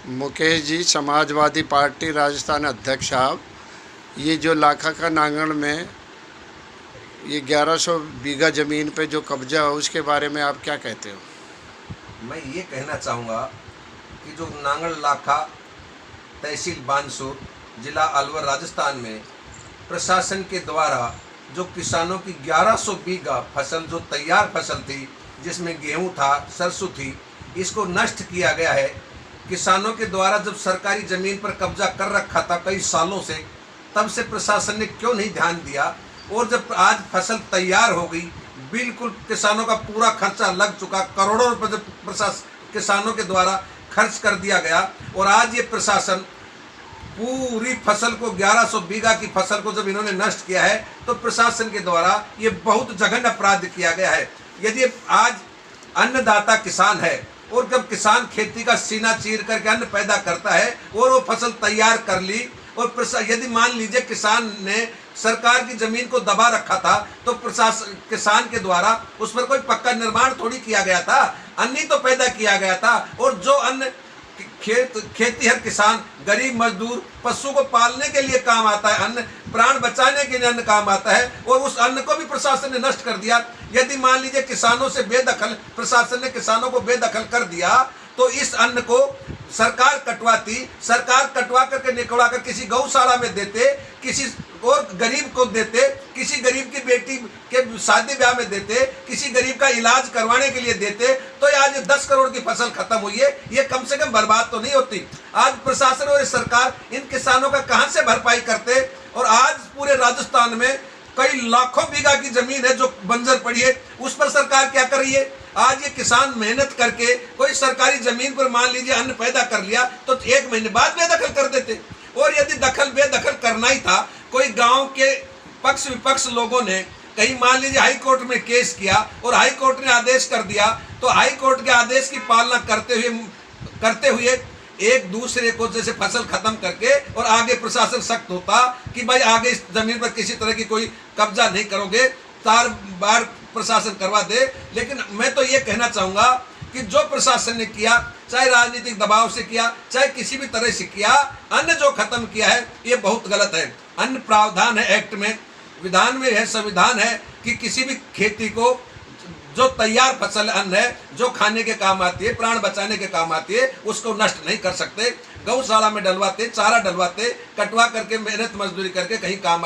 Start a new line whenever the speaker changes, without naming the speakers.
Mukesh ji, Samajwadi party Rajasthan अध्यक्ष साहब, ये जो लाखा का नांगल में ये 1100 बीघा ज़मीन पे जो कब्जा है उसके बारे में आप क्या कहते हो?
मैं ये कहना चाहूँगा कि जो नांगल लाखा तहसील बानसूर जिला अलवर राजस्थान में प्रशासन के द्वारा जो किसानों की 1100 बीघा फसल जो तैयार फसल थी, जिसमें गेहूं था, सरसों थी, इसको नष्ट किया गया है। किसानों के द्वारा जब सरकारी ज़मीन पर कब्जा कर रखा था कई सालों से, तब से प्रशासन ने क्यों नहीं ध्यान दिया? और जब आज फसल तैयार हो गई, बिल्कुल किसानों का पूरा खर्चा लग चुका, करोड़ों रुपए जब किसानों के द्वारा खर्च कर दिया गया, और आज ये प्रशासन पूरी फसल को 1100 बीघा की फसल को जब इन्होंने नष्ट किया है, तो प्रशासन के द्वारा ये बहुत जघन्य अपराध किया गया है। यदि आज अन्नदाता किसान है और जब किसान खेती का सीना चीर करके अन्न पैदा करता है और वो फसल तैयार कर ली, और यदि मान लीजिए किसान ने सरकार की जमीन को दबा रखा था, तो प्रशासन किसान के द्वारा उस पर कोई पक्का निर्माण थोड़ी किया गया था, अन्न ही तो पैदा किया गया था। और जो अन्न खेती हर किसान, गरीब मजदूर, पशु को पालने के लिए काम आता है, अन्न प्राण बचाने के लिए अन्न काम आता है, और उस अन्न को भी प्रशासन ने नष्ट कर दिया। यदि मान लीजिए किसानों से बेदखल, प्रशासन ने किसानों को बेदखल कर दिया, तो इस अन्न को सरकार कटवाती, सरकार कटवा करके निकलवा कर किसी गौशाला में देते, किसी और गरीब को देते, किसी गरीब की बेटी के शादी ब्याह में देते, किसी गरीब का इलाज करवाने के लिए देते, तो आज 10 करोड़ की फसल खत्म हुई है, ये कम से कम बर्बाद तो नहीं होती। आज प्रशासन और सरकार इन किसानों का कहां से भरपाई करते? और आज पूरे राजस्थान में कई लाखों बीघा की जमीन है जो बंजर पड़ी है, उस पर सरकार क्या कर रही है? आज ये किसान मेहनत करके कोई सरकारी जमीन पर मान लीजिए अन्न पैदा कर लिया, तो 1 महीने बाद बेदखल कर देते। और यदि बेदखल करना ही था, कोई गांव के पक्ष विपक्ष लोगों ने कहीं मान लीजिए हाई कोर्ट में केस किया और हाई कोर्ट ने आदेश कर दिया, तो हाई कोर्ट के आदेश की पालना करते हुए एक दूसरे को जैसे फसल खत्म करके और आगे प्रशासन सख्त होता कि भाई आगे इस जमीन पर किसी तरह की कोई कब्जा नहीं करोगे, तार बार प्रशासन करवा दे। लेकिन मैं तो ये कहना चाहूँगा कि जो प्रशासन ने किया, चाहे राजनीतिक दबाव से किया, चाहे किसी भी तरह से किया, अन्न जो खत्म किया है ये बहुत गलत है। अन्न प्रावधान है एक्ट में, विधान में है, संविधान है कि किसी भी खेती को जो तैयार फसल अन्न है, जो खाने के काम आती है, प्राण बचाने के काम आती है, उसको नष्ट नहीं कर सकते। गौशाला में डलवाते, चारा डलवाते, कटवा करके मेहनत मजदूरी करके कहीं काम